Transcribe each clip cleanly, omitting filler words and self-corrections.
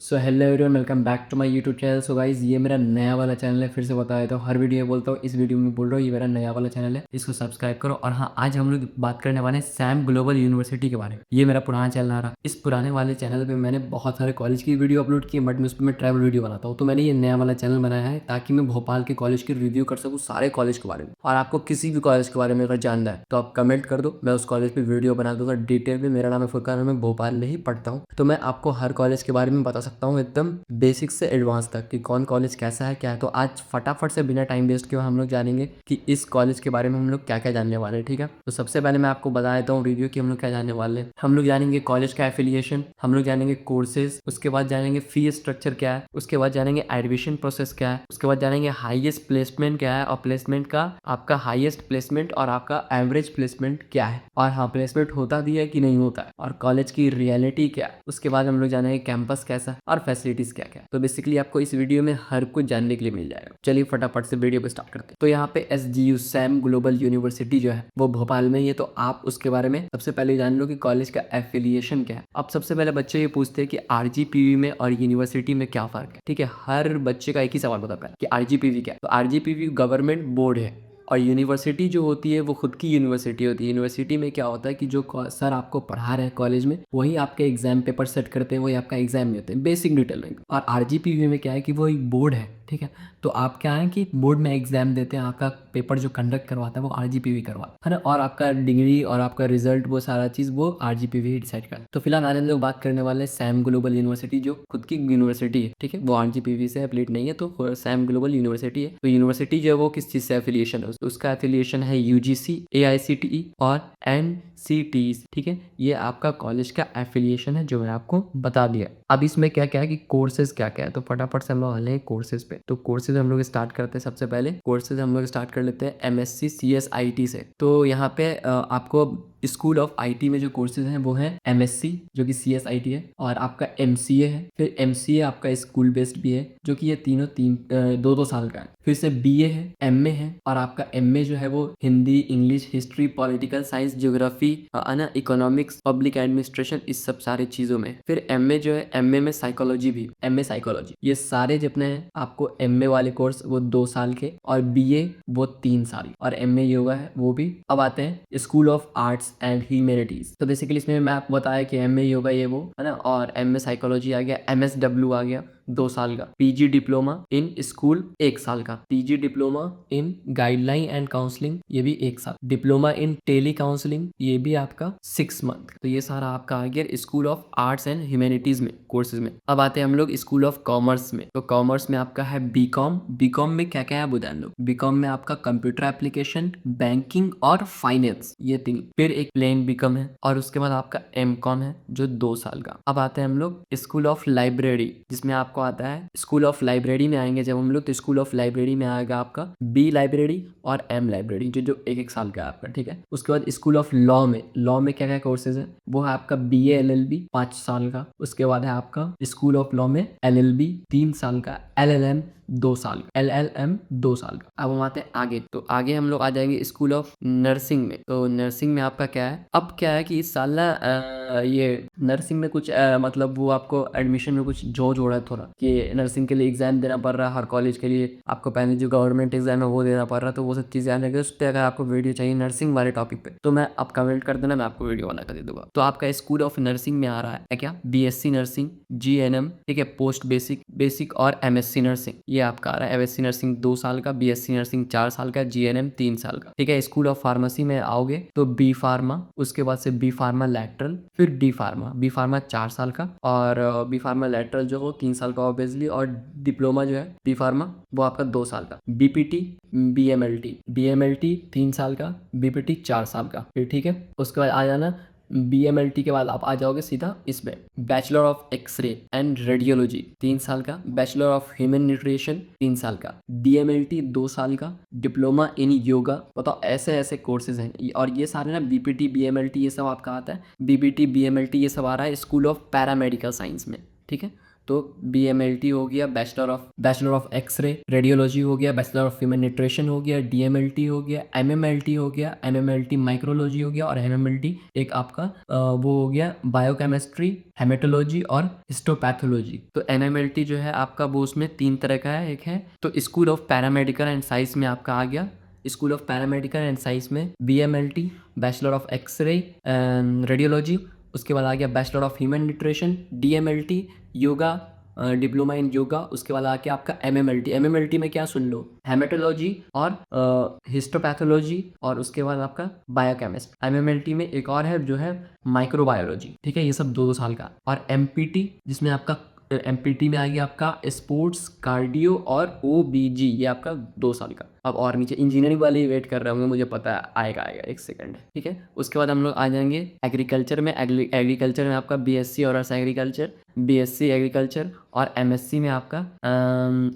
So hello everyone, welcome back to my YouTube channel. So guys, ये मेरा नया वाला चैनल है। फिर से बता देता हूँ, हर वीडियो में बोलता हूँ, इस वीडियो में बोल रहा हूँ, ये मेरा नया वाला चैनल है, इसको सब्सक्राइब करो। और हाँ, आज हम लोग बात करने वाले हैं सैम ग्लोबल यूनिवर्सिटी के बारे में। ये मेरा पुराना चैनल आ रहा। इस पुराने वाले चैनल पे मैंने बहुत सारे कॉलेज की वीडियो अपलोड की, बट मैं उसमें ट्रैवल वीडियो बनाता हूँ। तो मैंने ये नया वाला चैनल बनाया है ताकि मैं भोपाल के कॉलेज की रिव्यू कर सकूँ, सारे कॉलेज के बारे में। और आपको किसी भी कॉलेज के बारे में अगर जानना है तो आप कमेंट कर दो, मैं उस कॉलेज पे वीडियो बना दूंगा डिटेल में। मेरा नाम है फुरकान, मैं भोपाल में ही पढ़ता हूँ, तो मैं आपको हर कॉलेज के बारे में बता सकता हूँ, एकदम बेसिक से एडवांस तक, कि कौन कॉलेज कैसा है क्या है। तो आज फटाफट से बिना टाइम वेस्ट किए हम लोग जानेंगे कि इस कॉलेज के बारे में हम लोग क्या क्या जानने वाले हैं। ठीक है, तो सबसे पहले मैं आपको बता देता हूँ रिव्यू कि हम लोग क्या जानने वाले हैं। हम लोग जानेंगे कॉलेज का एफिलिएशन, हम लोग जानेंगे कोर्सेज, उसके बाद जानेंगे फी स्ट्रक्चर क्या है, उसके बाद जानेंगे एडमिशन प्रोसेस क्या है, उसके बाद जानेंगे हाईएस्ट प्लेसमेंट क्या है, और प्लेसमेंट का आपका हाईएस्ट प्लेसमेंट और आपका एवरेज प्लेसमेंट क्या है, और हाँ, प्लेसमेंट होता भी है कि नहीं होता है, और कॉलेज की रियलिटी क्या है। उसके बाद हम लोग जानेंगे कैंपस कैसा है और फैसिलिटीज क्या क्या है। तो बेसिकली आपको इस वीडियो में हर कुछ जानने के लिए मिल जाएगा। चलिए फटाफट से वीडियो को स्टार्ट करते हैं। तो यहाँ पे SGU सैम ग्लोबल यूनिवर्सिटी जो है वो भोपाल में ही है। तो आप उसके बारे में सबसे पहले जान लो कि कॉलेज का एफिलिएशन क्या है। अब सबसे पहले बच्चे ये पूछते हैं कि RGPV में और यूनिवर्सिटी में क्या फर्क है। ठीक है, हर बच्चे का एक ही सवाल होता है कि RGPV क्या है। तो RGPV गवर्नमेंट बोर्ड है, और यूनिवर्सिटी जो होती है वो खुद की यूनिवर्सिटी होती है। यूनिवर्सिटी में क्या होता है कि जो सर आपको पढ़ा रहे हैं कॉलेज में, वही आपके एग्जाम पेपर सेट करते हैं, वही आपका एग्जाम में होते हैं, बेसिक डिटेल में। और RGPV में क्या है कि वो एक बोर्ड है। ठीक है, तो आप क्या है कि बोर्ड में एग्जाम देते हैं, आपका पेपर जो कंडक्ट करवाता है वो RGPV करवाता है ना, और आपका डिग्री और आपका रिजल्ट वो सारा चीज़ वो RGPV ही डिसाइड करता है। तो फिलहाल आज हम लोग बात करने वाले हैं सैम ग्लोबल यूनिवर्सिटी, जो खुद की यूनिवर्सिटी है। ठीक है, वो RGPV से एफिलिएट नहीं है, तो सैम ग्लोबल यूनिवर्सिटी है। तो यूनिवर्सिटी जो है वो किस चीज़ से एफिलिएशन है, उसका एफिलिएशन है UGC, AICTE और NCTE। ठीक है, ये आपका कॉलेज का एफिलिएशन है जो मैं आपको बता दिया। अब इसमें क्या क्या है कि कोर्सेज क्या क्या है, तो फटाफट से हम लोग आए कोर्सेज पे। तो कोर्सेज हम लोग स्टार्ट करते हैं। सबसे पहले कोर्सेज हम लोग स्टार्ट कर लेते हैं MSc CSIT से। तो यहाँ पे आपको स्कूल ऑफ IT में जो कोर्सेज हैं वो हैं MSc जो कि CSIT है, और आपका MCA है। फिर MCA आपका स्कूल बेस्ड भी है, जो कि ये तीनों दो दो साल का है। फिर से BA है, MA है, और आपका MA जो है वो Hindi, English, history, political science, geography, economics, public administration, इस सब सारे चीजों में। फिर MA जो है, MA में साइकोलॉजी भी, MA साइकोलॉजी। ये सारे जितने हैं आपको MA वाले कोर्स वो 2 साल के, और BA वो 3 साल, और MA योगा है वो भी। अब आते हैं school of arts and humanities. तो बेसिकली इसमें मैं आपको बताया कि MA योगा ये वो है ना, और MA साइकोलॉजी आ गया, MSW आ गया 2 साल का, PG डिप्लोमा इन स्कूल 1 साल का, PG diploma in guideline and counselling ये भी 1 साल, डिप्लोमा इन टेली काउंसलिंग ये भी आपका 6 मंथ। तो ये सारा आपका आ गया school of arts and humanities में कोर्सेज में। अब आते हैं हम लोग स्कूल ऑफ कॉमर्स में। तो कॉमर्स में आपका है BCom। BCom में क्या क्या है बता लो। BCom में आपका कंप्यूटर एप्लीकेशन, बैंकिंग और फाइनेंस, ये 3। फिर एक प्लेन BCom है, और उसके बाद आपका MCom है जो 2 साल का। अब आते हैं हम लोग स्कूल ऑफ लाइब्रेरी, जिसमें आपको आता है स्कूल ऑफ लाइब्रेरी में आएंगे जब हम लोग, तो स्कूल ऑफ लाइब्रेरी में आएगा आपका B लाइब्रेरी और M लाइब्रेरी, जो जो 1-1 साल का है आपका। ठीक है, उसके बाद स्कूल ऑफ लॉ में क्या क्या कोर्सेज है, वो है आपका BA LLB 5 साल का। उसके बाद है आपका स्कूल ऑफ लॉ में LLB 3 साल का, LLM 2 साल का, LLM 2 साल का। अब हम आते हैं आगे। तो आगे हम लोग आ जाएंगे स्कूल ऑफ नर्सिंग में। तो नर्सिंग में आपका क्या है, अब क्या है कि इस साल ना ये नर्सिंग में कुछ मतलब वो आपको एडमिशन में कुछ जोड़ रहा है थोड़ा, कि नर्सिंग के लिए एग्जाम देना पड़ रहा है हर कॉलेज के लिए, आपको पहले जो गवर्नमेंट एग्जाम है वो देना पड़ रहा है। तो वो सब चीज़ें आने, उस पर अगर आपको वीडियो चाहिए नर्सिंग वाले टॉपिक पे, तो मैं आप कमेंट कर देना, मैं आपको वीडियो बना कर दे दूंगा। तो आपका स्कूल ऑफ नर्सिंग में आ रहा है क्या, BSc नर्सिंग, GNM, ठीक है, पोस्ट बेसिक और MSc नर्सिंग, ये आपका आ रहा है। MSc नर्सिंग 2 साल का, BSc नर्सिंग 4 साल का, GNM 3 साल का। ठीक है, स्कूल ऑफ फार्मेसी में आओगे तो B फार्मा, उसके बाद से B फार्मा लैटरल, फिर B फार्मा 4 साल का, और B फार्मा लैटरल जो हो 3 साल का ऑब्वियसली, और डिप्लोमा जो है B फार्मा वो आपका 2 साल का। BPT, BMLT 3 साल का, BPT 4 साल का। फिर ठीक है, उसके बाद आ जाना BMLT के बाद आप आ जाओगे सीधा इसमें bachelor of x-ray and radiology 3 साल का, बैचलर ऑफ ह्यूमन न्यूट्रिशन 3 साल का, DMLT 2 साल का, डिप्लोमा इन योगा। बताओ, ऐसे ऐसे कोर्सेज हैं, और ये सारे ना BPT BMLT ये सब आपका आता है। BPT BMLT ये सब आ रहा है स्कूल ऑफ पैरामेडिकल साइंस में। ठीक है, तो BMLT हो गया, बैचलर ऑफ एक्सरे रेडियोलॉजी हो गया, बैचलर ऑफ ह्यूमन न्यूट्रिशन हो गया, DMLT हो गया, MMLT हो गया, MMLT माइक्रोलॉजी हो गया, और MMLT एक आपका वो हो गया बायोकेमिस्ट्री, हेमेटोलॉजी और हिस्टोपैथोलॉजी। तो MMLT जो है आपका वो उसमें 3 तरह का है। एक है तो school of paramedical and science में आपका आ गया, school of paramedical and science में BMLT bachelor of x-ray radiology. उसके बाद आ गया bachelor of human nutrition, DMLT yoga, diploma in yoga. उसके बाद आके आपका MMLT में क्या सुन लो, हेमेटोलॉजी और हिस्टोपैथोलॉजी, और उसके बाद आपका बायोकेमिस्ट। MMLT में एक और है जो है माइक्रोबायोलॉजी, ठीक है। ये सब 2-2 साल का। और MPT जिसमें आपका MPT में आ गया आपका स्पोर्ट्स, कार्डियो और OBG, ये आपका 2 साल का। अब और नीचे इंजीनियरिंग वाले वेट कर रहे होंगे, मुझे पता है, आएगा एक सेकंड, ठीक है। उसके बाद हम लोग आ जाएंगे एग्रीकल्चर में। एग्रीकल्चर में आपका BSc honours agriculture, BSc agriculture, और MSc में आपका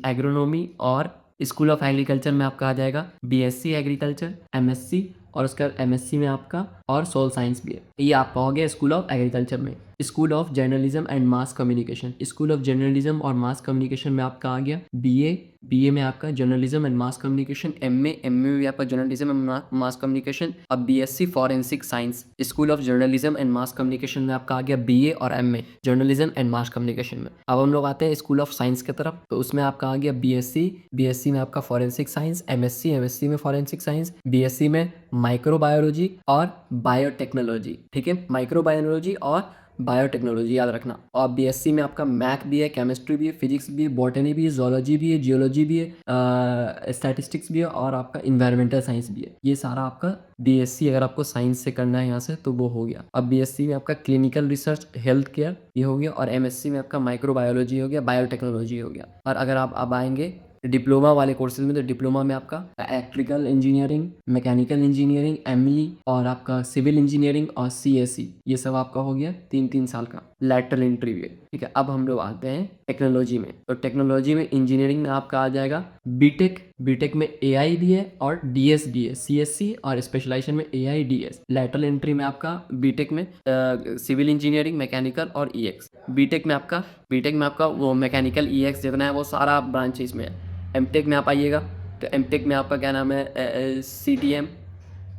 एग्रोनॉमी, और स्कूल ऑफ एग्रीकल्चर में आपका आ जाएगा BSc एग्रीकल्चर, MSc, और उसका MSc में आपका और सोल साइंस भी है। ये आपका हो गया स्कूल ऑफ एग्रीकल्चर में। School of journalism and mass communication, school of journalism और मास कम्युनिकेशन में आपका आ गया BA में आपका journalism and mass communication, MA में भी आपका जर्नलिज्म एंड मास कम्युनिकेशन। अब BSc forensic science, school of journalism and mass communication में आपका आ गया BA और MA journalism and mass communication में। अब हम लोग आते हैं स्कूल ऑफ साइंस की तरफ, तो उसमें आपका आ गया BSc में आपका फॉरेंसिक साइंस, MSc में फॉरेंसिक साइंस, BSc में माइक्रोबायोलॉजी और बायोटेक्नोलॉजी, ठीक है। माइक्रोबायोलॉजी और बायोटेक्नोलॉजी याद रखना। और BSc में आपका मैथ भी है, केमिस्ट्री भी है, फिजिक्स भी है, बॉटनी भी है, जोलॉजी भी है, जियोलॉजी भी है, स्टैटिस्टिक्स भी है, और आपका इन्वायरमेंटल साइंस भी है। ये सारा आपका BSc अगर आपको साइंस से करना है यहाँ से तो वो हो गया। अब BSc में आपका क्लिनिकल रिसर्च हेल्थ केयर ये हो गया, और MSc में आपका माइक्रोबायोलॉजी हो गया, बायोटेक्नोलॉजी हो गया। और अगर आप अब आएंगे डिप्लोमा वाले कोर्सेज में, तो डिप्लोमा में आपका electrical engineering, mechanical engineering, ME, और आपका सिविल इंजीनियरिंग और CSE, ये सब आपका हो गया 3-3 साल का। लैटरल एंट्री भी है, ठीक है। अब हम लोग आते हैं टेक्नोलॉजी में, तो टेक्नोलॉजी में इंजीनियरिंग में आपका आ जाएगा बीटेक में AI भी है और DS भी है, CSC, और स्पेशलाइजेशन में AI DS। लैटरल एंट्री में आपका बीटेक में सिविल इंजीनियरिंग, मैकेनिकल और EX। बीटेक में आपका वो मैकेनिकल EX जितना है वो सारा ब्रांच इसमें है। MTech में आप आइएगा तो MTech में आपका क्या नाम है, CTM,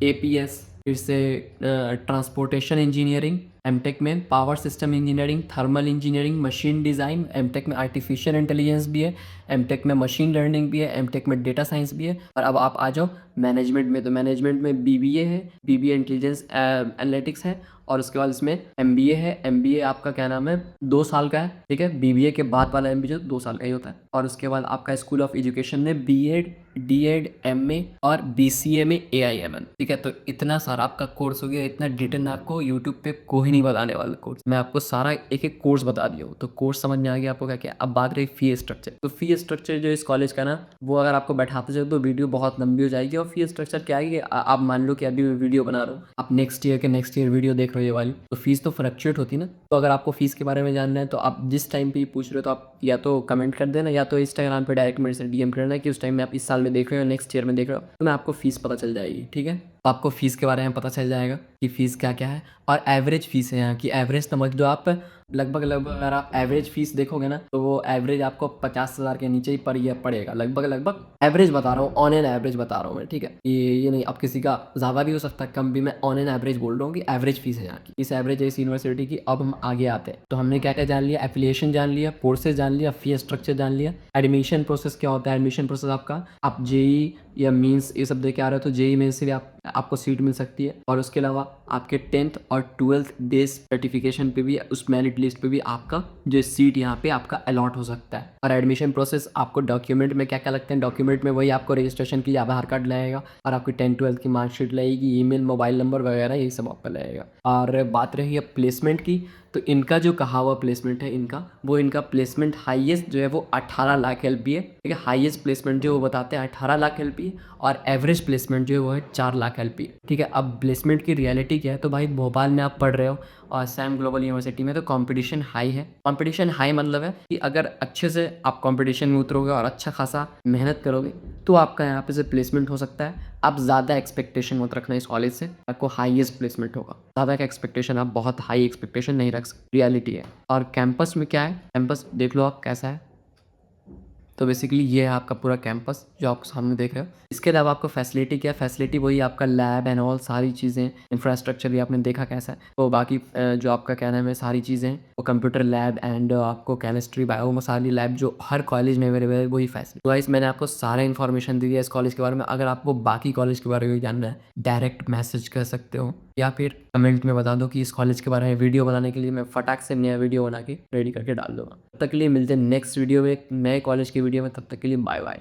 APS, फिर से ट्रांसपोर्टेशन इंजीनियरिंग। MTech में power system engineering, thermal engineering, machine design. MTech में आर्टिफिशियल इंटेलिजेंस भी है, MTech में मशीन लर्निंग भी है, MTech में डेटा साइंस भी है। और अब आप आ जाओ मैनेजमेंट में, तो मैनेजमेंट में BBA है, BBA इंटेलिजेंस एनालिटिक्स है, और उसके बाद इसमें MBA है। MBA आपका क्या नाम है 2 साल का है, ठीक है। BBA के बाद वाला MBA 2 साल का ही होता है। और उसके बाद आपका स्कूल ऑफ एजुकेशन में B.Ed, D.Ed, MA और BCA में AIML, ठीक है। तो इतना सारा आपका कोर्स हो गया। इतना डिटेल आपको यूट्यूब पे कोई नहीं बताने वाला कोर्स, मैं आपको सारा एक एक कोर्स बता दिया हूँ। तो कोर्स समझ में आ गया आपको क्या क्या। अब बात रही फी स्ट्रक्चर, तो फी स्ट्रक्चर जो इस कॉलेज का ना, वो अगर आपको बैठाते चलो तो वीडियो बहुत लंबी हो जाएगी। और फी स्ट्रक्चर क्या है कि आप मान लो कि अभी मैं वीडियो बना रहा हूँ, आप नेक्स्ट ईयर वीडियो देख रहे हो ये वाली, तो फीस तो फ्लक्चुएट होती ना। तो अगर आपको फीस के बारे में जानना है तो आप जिस टाइम पे पूछ रहे हो तो आप या तो कमेंट कर देना, या तो इंस्टाग्राम पे डायरेक्ट मेरे से DM करना कि उस टाइम में आप इस साल में देख रहे हो, नेक्स्ट ईयर में देख रहे हो, तो मैं आपको फीस पता चल जाएगी, ठीक है। तो आपको फ़ीस के बारे में पता चल जाएगा कि फ़ीस क्या क्या है। और एवरेज फ़ीस है यहाँ की, एवरेज समझ लो आप, लगभग अगर आप एवरेज फ़ीस देखोगे ना तो वो एवरेज आपको 50,000 के नीचे ही पड़ेगा, लगभग एवरेज बता रहा हूँ, ऑन एन एवरेज बता रहा हूँ मैं, ठीक है। ये नहीं, अब किसी का ज़्यादा भी हो सकता है, कम भी, मैं ऑन एन एवरेज बोल रहा हूँ कि एवरेज फीस है यहाँ की, इस एवरेज है इस यूनिवर्सिटी की। अब हम आगे आते हैं, तो हमने क्या क्या जान लिया, एफिलिएशन जान लिया, कोर्सेज जान लिया, फी स्ट्रक्चर जान लिया, एडमिशन प्रोसेस क्या होता है। एडमिशन प्रोसेस आपका, आप JEE या मीन्स ये सब दे के आ रहे हो तो JEE मेंस से भी आपको सीट मिल सकती है। और उसके अलावा आपके 10th और 12th बेस सर्टिफिकेशन पे भी, उस मेरिट लिस्ट पे भी आपका जो सीट यहाँ पे आपका अलॉट हो सकता है। और एडमिशन प्रोसेस आपको डॉक्यूमेंट में क्या क्या लगते हैं, डॉक्यूमेंट में वही आपको रजिस्ट्रेशन के लिए आधार कार्ड लगेगा, और आपकी 10th-12th की मार्कशीट लगेगी, ईमेल, मोबाइल नंबर वगैरह यही सब आपका लगेगा। और बात रही है प्लेसमेंट की, तो इनका जो कहा हुआ प्लेसमेंट है इनका प्लेसमेंट हाईएस्ट जो है वो 18 लाख LP है, ठीक है। हाईएस्ट प्लेसमेंट जो वो बताते हैं 18 लाख LP, और एवरेज प्लेसमेंट जो है वो है 4 लाख LP, ठीक है। अब प्लेसमेंट की रियलिटी क्या है, तो भाई भोपाल में आप पढ़ रहे हो और सैम ग्लोबल यूनिवर्सिटी में तो कंपटीशन हाई है। कंपटीशन हाई मतलब है कि अगर अच्छे से आप कंपटीशन में उतरोगे और अच्छा खासा मेहनत करोगे तो आपका यहाँ पे से प्लेसमेंट हो सकता है। आप ज़्यादा एक्सपेक्टेशन मत रखना इस कॉलेज से, आपको हाईएस्ट प्लेसमेंट होगा। ज़्यादा का एक्सपेक्टेशन, आप बहुत हाई एक्सपेक्टेशन नहीं रख सकते, रियलिटी है। और कैंपस में क्या है, कैंपस देख लो आप कैसा है। तो बेसिकली ये है आपका पूरा कैंपस जो आप सामने देख रहे हो। इसके अलावा आपको फैसिलिटी क्या है, फैसिलिटी वही आपका लैब एंड ऑल सारी चीज़ें, इंफ्रास्ट्रक्चर भी आपने देखा कैसा है। तो बाकी जो आपका क्या नाम है सारी चीज़ें वो कंप्यूटर लैब एंड आपको केमिस्ट्री बायो वो सारी लैब जो हर कॉलेज में अवेलेबल है वही फैसिलिटी। तो गाइस मैंने आपको सारा इन्फॉर्मेशन दे दिया इस कॉलेज के बारे में। अगर आपको बाकी कॉलेज के बारे में जानना है डायरेक्ट मैसेज कर सकते हो या फिर कमेंट में बता दो कि इस कॉलेज के बारे में वीडियो बनाने के लिए मैं फटाक से नया वीडियो बना के रेडी करके डाल दूंगा। तब तक के लिए मिलते हैं नेक्स्ट वीडियो में एक नए कॉलेज की वीडियो में। तब तक के लिए बाय बाय।